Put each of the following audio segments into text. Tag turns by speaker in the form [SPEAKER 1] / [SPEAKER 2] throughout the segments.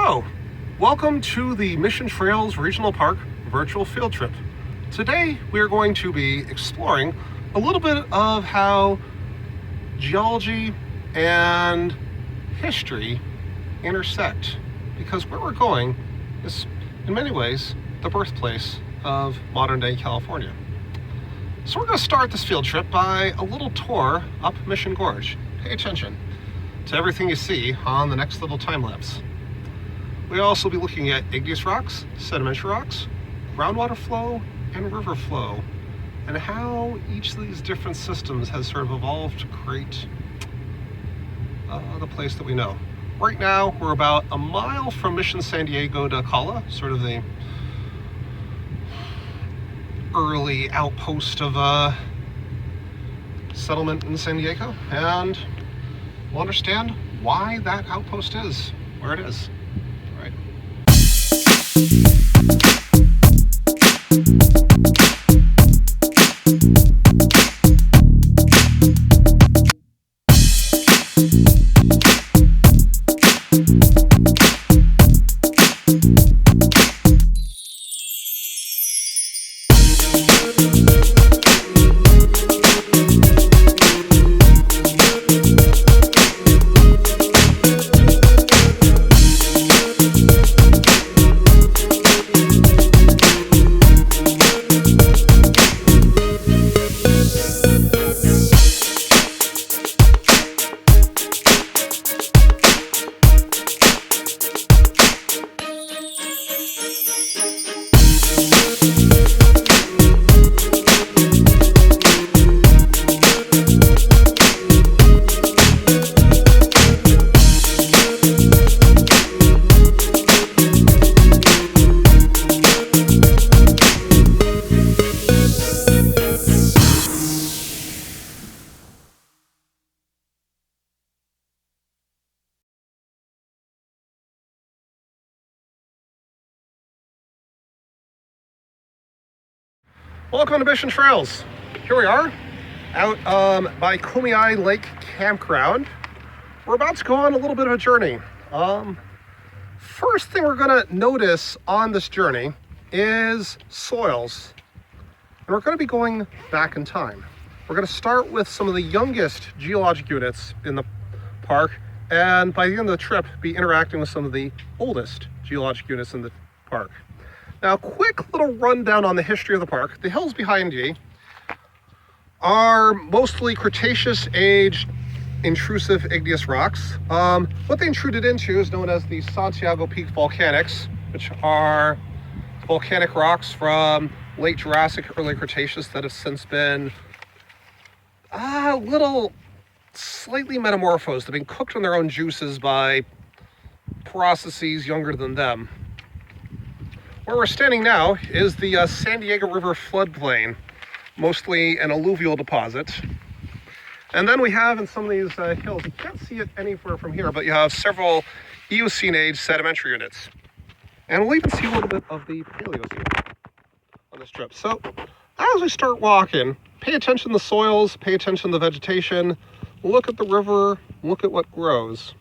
[SPEAKER 1] Hello, welcome to the Mission Trails Regional Park virtual field trip. Today we are going to be exploring a little bit of how geology and history intersect, because where we're going is in many ways the birthplace of modern day California. So we're going to start this field trip by a little tour up Mission Gorge. Pay attention to everything you see on the next little time lapse. We'll also be looking at igneous rocks, sedimentary rocks, groundwater flow, and river flow, and how each of these different systems has sort of evolved to create the place that we know. Right now, we're about a mile from Mission San Diego de Acala, sort of the early outpost of settlement in San Diego, and we'll understand why that outpost is where it is. All right. Welcome to Mission Trails. Here we are out by Kumeyaay Lake Campground. We're about to go on a little bit of a journey. First thing we're going to notice on this journey is soils. And we're going to be going back in time. We're going to start with some of the youngest geologic units in the park, and by the end of the trip be interacting with some of the oldest geologic units in the park. Now, quick little rundown on the history of the park. The hills behind you are mostly Cretaceous-aged intrusive igneous rocks. What they intruded into is known as the Santiago Peak Volcanics, which are volcanic rocks from late Jurassic, early Cretaceous that have since been a little slightly metamorphosed. They've been cooked in their own juices by processes younger than them. Where we're standing now is the San Diego River floodplain, mostly an alluvial deposit. And then we have in some of these hills, you can't see it anywhere from here, but you have several Eocene-age sedimentary units. And we'll even see a little bit of the Paleocene on this trip. So as we start walking, pay attention to the soils, pay attention to the vegetation, look at the river, look at what grows.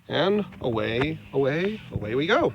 [SPEAKER 1] And away we go.